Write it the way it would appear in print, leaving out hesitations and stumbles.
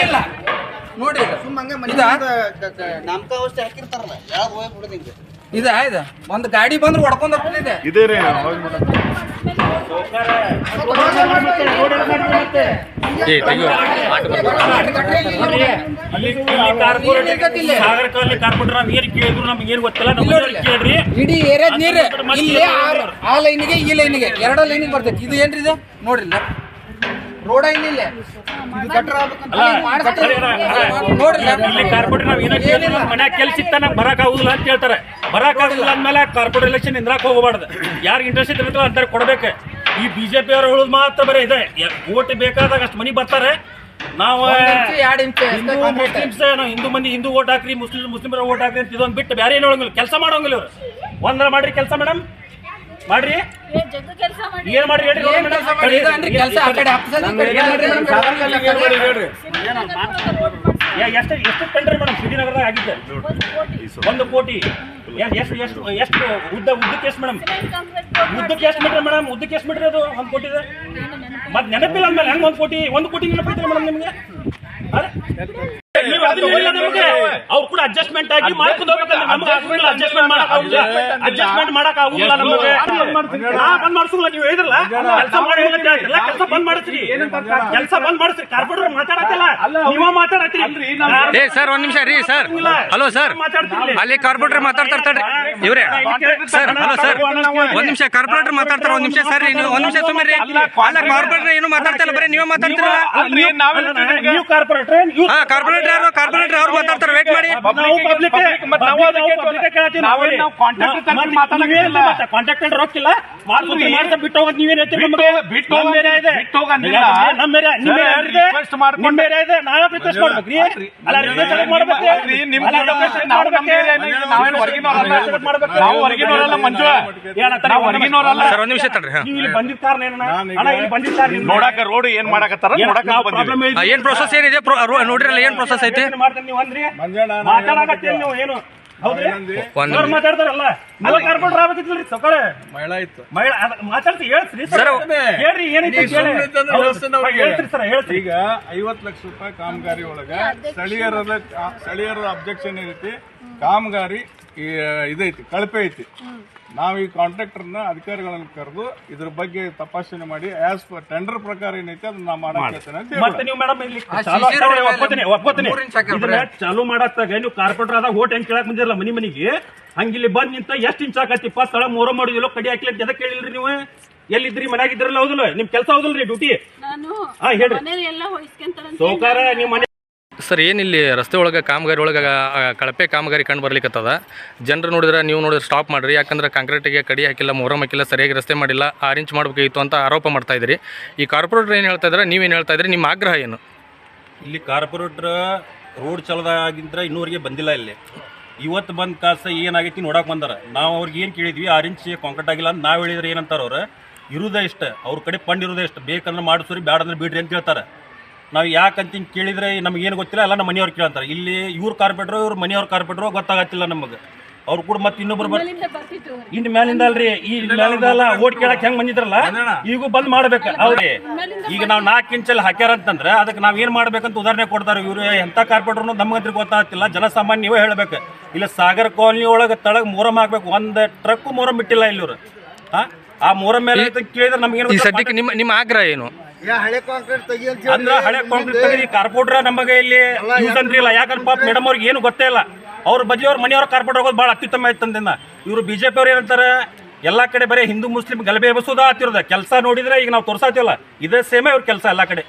ಇಲ್ಲ ನೋಡ್ರಿ ನಾಮಕಾವಸ್ಥೆ ಹಾಕಿರ್ತಾರಲ್ಲ ಯಾವ್ದು ಹೋಗಿ ಬಿಡೋದು ಹಿಂಗೆ ಇದು ಒಂದು ಗಾಡಿ ಬಂದ್ರೆ ಹೊಡ್ಕೊಂಡ್ ಹೋಗ್ತಿದೆ ಇದೇ ರೀ ಇಡೀ ಏರಿಯಾದ ನೀರು ಇಲ್ಲಿ ಆ ಲೈನಿಗೆ ಈ ಲೈನಿಗೆ ಎರಡ ಲೈನಿಗೆ ಬರ್ತೈತಿ. ಇದು ಏನ್ರಿ ಇದು ನೋಡ್ರಿ ರೋಡ ಇಲ್ಲ ಮನ್ಯಾಗ ಕೆಲ್ಸ ಇತ್ತ ನಮ್ಗೆ ಬರಕ್ ಆಗುದಿಲ್ಲ ಅಂತ ಹೇಳ್ತಾರೆ. ಬರಕ್ ಆಗುದಿಲ್ಲ ಅಂದ್ಮೇಲೆ ಕಾರ್ಪೊರೇಟ್ ಎಲೆಕ್ಷನ್ ನಿಂದ್ರಾಕ್ ಹೋಗಬಾರ್ದು. ಯಾರು ಇಂಟ್ರೆಸ್ಟ್ ಇರ್ತಾರ ಅಂತಾರೆ ಕೊಡ್ಬೇಕು. ಈ ಬಿಜೆಪಿ ಅವ್ರು ಹೇಳುದು ಮಾತ್ರ ಬರೀ ಇದೆ, ಓಟ್ ಬೇಕಾದಾಗ ಅಷ್ಟು ಮನಿ ಬರ್ತಾರೆ. ನಾವು ಹಿಂದೂ ಮಂದಿ ಹಿಂದೂ ಓಟ್ ಹಾಕ್ರಿ, ಮುಸ್ಲಿಮರ ಓಟ್ ಹಾಕ್ರಿ ಅಂತ ಇದೊಂದು ಬಿಟ್ಟು ಬೇರೆ ಏನು ಹೇಳಂಗಿಲ್ಲ. ಕೆಲಸ ಮಾಡೋಂಗಿಲ್ಲ ಇವ್ರು. ಒಂದರ ಮಾಡ್ರಿ ಕೆಲಸ ಮೇಡಮ್ ಮಾಡ್ರಿ, ಏನ್ ಮಾಡ್ರಿ ಎಷ್ಟು ಕಂಡ್ರಿ ಮೇಡಮ್ ಶ್ರೀನಗರದಾಗ ಆಗಿದ್ದೆ 1 ಕೋಟಿ. ಎಷ್ಟು ಉದ್ದಕ್ಕೆ ಎಷ್ಟು ಮೇಡಮ್? ಉದ್ದಕ್ಕೆ ಎಷ್ಟು ಮೀಟ್ರಿ ಮೇಡಮ್? ಉದ್ದಕ್ಕೆ ಎಷ್ಟು ಮೀಟ್ರಿ ಅದು 1 ಕೋಟಿ ಇದೆ? ಮತ್ತೆ ನೆನಪಿಲ್ಲ ಅಂದ್ಮೇಲೆ ಹೆಂಗ್ 1 ಕೋಟಿ ನೆನಪೈತ್ರಿ ಮೇಡಮ್ ನಿಮ್ಗೆ? ಅವ್ರು ಕೂಡ ಅಡ್ಜಸ್ಟ್ಮೆಂಟ್ ಆಗಿ ಮಾಡ್ಕೊಂಡು ಹೋಗ್ಬೇಕಂದ್ರೆ ಅಡ್ಜಸ್ಟ್ಮೆಂಟ್ ಮಾಡಕ್ ಆಗುದಿಲ್ಲ ನಮಗೆ. ಬಂದ್ ಮಾಡಿಸಲ್ಲ ನೀವು ಹೇಳಿದ್ರಲ್ಲ, ಕೆಲಸ ಮಾಡಿ ಕೆಲಸ ಬಂದ್ ಮಾಡಿಸ್ರಿ, ಕೆಲಸ ಬಂದ್ ಮಾಡಿಸ್ರಿ. ಕಾರ್ಪೊರೇಟರ್ ಮಾತಾಡತ್ತಲ್ಲ, ನೀವ ಮಾತಾಡತ್ತೀರಿ ಸರ್. ಒಂದ್ ನಿಮಿಷ ರೀ ಸರ್. ಹಲೋ ಸರ್, ಅಲ್ಲಿ ಕಾರ್ಪೊರೇಟರ್ ಮಾತಾಡ್ತಾರೆ ಇವ್ರೆ ಸರ್. ಹಲೋ ಸರ್, ಒಂದ್ ನಿಮಿಷ ಕಾರ್ಪೊರೇಟರ್ ಮಾತಾಡ್ತಾರ. ಒಂದ್ ನಿಮಿಷ ಸರ್, ಒಂದ್ ನಿಮಿಷ ಸುಮ್ಮನೆ ಅಲ್ಲ. ಕಾರ್ಪೊರೇಟರ್ ಏನು ಮಾತಾಡ್ತಾರಲ್ಲ, ಬರೀ ನೀವೇ ಮಾತಾಡ್ತೀರಲ್ಲ. ನೀವು ಕಾರ್ಪೊರೇಟರ್ ಕಾರ್ಪೊರೇಟರ್ ಅವ್ರು ಮಾತಾಡ್ತಾರೆ, ವೇಟ್ ಮಾಡಿ. ಕಾಂಟ್ರಾಕ್ಟರ್ ರೊಕ್ಕಿಲ್ಲ ಬಿಟ್ಟು ಹೋಗೋದು ನೀವೇನ್ ಹೇಳ್ತೀರಿ? ನಾವೇ ರಿಕ್ವೆಸ್ಟ್ ಮಾಡ್ಬೇಕ್ರಿ. ಸರ್ ಒಂದ್ ನಿಮಿಷ ತಡ್ರಿ. ನೋಡಾಕ ರೋಡ್ ಏನ್ ಮಾಡಕತ್ತಾರ, ಏನ್ ಪ್ರೊಸೆಸ್ ಏನಿದೆ ನೋಡ್ರಲ್ಲ, ಏನ್ ಪ್ರೊಸೆಸ್ ಐತಿ ಮಾತಾಡ್ತಾರಲ್ಲ. ಕಾರ್ಪೊರೇಟರ್ ಆಗ್ಬೇಕಿತ್ತಲ್ರಿ ಸೊಕಳೆ ಮಹಿಳಾ ಇತ್ತು, ಮಾತಾಡ್ತಿ ಹೇಳ್ತೀರಿ ಸರ್, ಹೇಳ್ರಿ ಏನೈತಿ ಹೇಳ್ತೀರಿ ಸರ್. ಹೇಳ್ತೀರಿ ಈಗ 50 ಲಕ್ಷ ರೂಪಾಯಿ ಕಾಮಗಾರಿ ಒಳಗ ಸ್ಥಳೀಯರ ಅಬ್ಜೆಕ್ಷನ್ ಏನೈತಿ, ಕಾಮಗಾರಿ ಇದೈತಿ, ಕಳಪೆ ಐತಿ. ನಾವು ಈ ಕಾಂಟ್ರಾಕ್ಟರ್ನ ಅಧಿಕಾರಿಗಳನ್ನ ಕರೆದು ಇದ್ರ ಬಗ್ಗೆ ತಪಾಸಣೆ ಮಾಡಿ ಆಸ್ ಪರ್ ಟೆಂಡರ್ ಪ್ರಕಾರ ಏನೈತಿ ಅದನ್ನ ನಾವು ಮಾಡಕ್ಕೆ. ಮತ್ತೆ ನೀವು ಮೇಡಮ್ ಇಲ್ಲಿ ಒಪ್ಕೋತೀನಿ ಚಾಲು ಮಾಡತ್ತಾಗ ನೀವು ಕಾರ್ಪೊರೇಟರ್ ಆದಾಗ ಓಟ್ ಹೆಂಗ್ ಕೇಳಕ್ ಬಂದಿರಲ್ಲ ಮನಿಗೆ, ಹಂಗಿಲ್ಲಿ ಬಂದ್ ನಿಂತ ಎಷ್ಟು ಇಂಚ್ ಆಕತಿ 20 ಸ್ಥಳ ಮೂರ ಮಾಡಿದಿಲ್ಲ ಕಡಿ ಹಾಕ್ಲಿ ಅಂತ ಎದಕ್ಕೆ ಕೇಳಿಲ್ರಿ ನೀವು? ಎಲ್ಲಿದ್ರಿ? ಮನ್ಯಾಗಿದ್ರಲ್ಲ, ಹೌದಿಲ್ಲ? ನಿಮ್ ಕೆಲಸ ಹೌದಲ್ರಿ ಡ್ಯೂಟಿ? ಹೇಳ್ರಿ ಸೌಕಾರ ನಿಮ್ ಮನೆ ಸರ್. ಏನಿಲ್ಲಿ ರಸ್ತೆ ಒಳಗೆ ಕಾಮಗಾರಿ ಒಳಗೆ ಕಳಪೆ ಕಾಮಗಾರಿ ಕಂಡು ಬರ್ಲಿಕ್ಕತ್ತದ. ಜನರು ನೋಡಿದ್ರೆ ನೀವು ನೋಡಿದ್ರೆ ಸ್ಟಾಪ್ ಮಾಡಿರಿ, ಯಾಕಂದ್ರೆ ಕಾಂಕ್ರೀಟಿಗೆ ಕಡಿ ಹಾಕಿಲ್ಲ, ಮೊಹರಂ ಹಾಕಿಲ್ಲ, ಸರಿಯಾಗಿ ರಸ್ತೆ ಮಾಡಿಲ್ಲ, 6 ಇಂಚ್ ಮಾಡಬೇಕಾಗಿತ್ತು ಅಂತ ಆರೋಪ ಮಾಡ್ತಾ ಇದ್ದೀರಿ. ಈ ಕಾರ್ಪೊರೇಟರ್ ಏನು ಹೇಳ್ತಾ ಇದ್ದಾರೆ, ನೀವೇನು ಹೇಳ್ತಾ ಇದ್ದೀರಿ, ನಿಮ್ಮ ಆಗ್ರಹ ಏನು? ಇಲ್ಲಿ ಕಾರ್ಪೊರೇಟರ್ ರೋಡ್ ಚಲದಾಗಿಂದ್ರೆ ಇನ್ನೂವರೆಗೆ ಬಂದಿಲ್ಲ. ಇಲ್ಲಿ ಇವತ್ತು ಬಂದ ಕಾಸ ಏನಾಗೈತಿ ನೋಡಕ್ ಬಂದಾರ. ನಾವು ಅವ್ರಿಗೆ ಏನು ಕೇಳಿದ್ವಿ, 6 ಇಂಚ್ ಕಾಂಕ್ರೀಟ್ ಆಗಿಲ್ಲ ಅಂತ ನಾವು ಹೇಳಿದ್ರೆ ಏನಂತಾರ ಅವ್ರು, ಇರುದೇ ಇಷ್ಟ, ಅವ್ರ ಕಡೆ ಫಂಡ್ ಇರೋದೇ ಇಷ್ಟ, ಬೇಕಂದ್ರೆ ಮಾಡಿಸ್ರಿ, ಬ್ಯಾಡ ಅಂದ್ರೆ ಬಿಡ್ರಿ ಅಂತ ಹೇಳ್ತಾರೆ. ನಾವು ಯಾಕಂತ ಕೇಳಿದ್ರೆ ನಮ್ಗೆ ಏನು ಗೊತ್ತಿಲ್ಲ, ಎಲ್ಲ ನಮ್ಮ ಮನೆಯವ್ರು ಕೇಳ್ತಾರೆ. ಇಲ್ಲಿ ಇವ್ರ ಕಾರ್ಪೊರೇಟ್ರು ಇವ್ರ ಮನೆಯವ್ರ ಕಾರ್ಪೊರೇಟ್ರು ಗೊತ್ತಾಗತ್ತಿಲ್ಲ ನಮಗೆ. ಅವ್ರು ಕೂಡ ಮತ್ತೆ ಇನ್ನೊಬ್ರು ಇನ್ನು ಮೇಲಿಂದ ಅಲ್ರಿ, ಈ ಮೇಲಿಂದ ಅಲ್ಲ, ಓಟ್ ಕೇಳಕ್ ಹೆಂಗ್ ಬಂದಿದ್ರಲ್ಲ, ಈಗೂ ಬಂದ್ ಮಾಡ್ಬೇಕು ಅವ್ರಿ. ಈಗ ನಾವು 4 ಇಂಚಲ್ಲಿ ಹಾಕ್ಯಾರ ಅಂತಂದ್ರೆ ಅದಕ್ಕೆ ನಾವ್ ಏನ್ ಮಾಡ್ಬೇಕಂತ ಉದಾಹರಣೆ ಕೊಡ್ತಾರೆ ಇವ್ರು. ಎಂತ ಕಾರ್ಪೊರೇಟರ್ ನಮ್ಗಂತ್ರ ಗೊತ್ತಾಗ್ತಿಲ್ಲ, ಜನಸಾಮಾನ್ಯ ನೀವೇ ಹೇಳ್ಬೇಕು. ಇಲ್ಲ ಸಾಗರ್ ಕಾಲನಿ ಒಳಗೆ ತಳಗ್ ಮೊಹರಂ ಹಾಕ್ಬೇಕು, 1 ಟ್ರಕ್ ಮೊಹರಂ ಬಿಟ್ಟಿಲ್ಲ ಇಲ್ಲಿ ಇವ್ರು. ಆ ಮೊಹರಂ ಮೇಲೆ ಕೇಳಿದ್ರೆ ನಮ್ಗೇನು ಈ ಸದ್ಯಕ್ಕೆ ನಿಮ್ಮ ಆಗ್ರಹ ಏನು? ಅಂದ್ರೆ ಹಳೆ ಕಾಂಕ್ರೀಟ್ ತೆಗೆದು ಕಾರ್ಪೊರೇಟರ್ ನಮಗೆ ಇಲ್ಲಿ ಯೂಸ್ ಅಂದ್ರಿಲ್ಲ. ಯಾಕಂದ್ರೆ ಪಾಪ ಮೇಡಮ್ ಅವ್ರಿಗೆ ಏನು ಗೊತ್ತೇ ಇಲ್ಲ. ಅವ್ರ ಬದಿಯವ್ರ ಮನೆಯವ್ರ ಕಾರ್ಪೊರೇಟರ್ ಹೋಗೋದು ಭಾಳ ಅತ್ಯುತ್ತಮ ಇತ್ತಂದಿಂದ. ಇವರು ಬಿಜೆಪಿ ಅವ್ರು ಏನಂತಾರೆ, ಎಲ್ಲಾ ಕಡೆ ಬರೀ ಹಿಂದೂ ಮುಸ್ಲಿಂ ಗಲಭೆ ಎಬ್ಬಿಸೋದ ಆಗ್ತಿರೋದ ಕೆಲಸ. ನೋಡಿದ್ರೆ ಈಗ ನಾವು ತೋರ್ಸಾತೀವಲ್ಲ, ಇದೇ ಸೇಮೇ ಇವ್ರ ಕೆಲಸ ಎಲ್ಲಾ ಕಡೆ.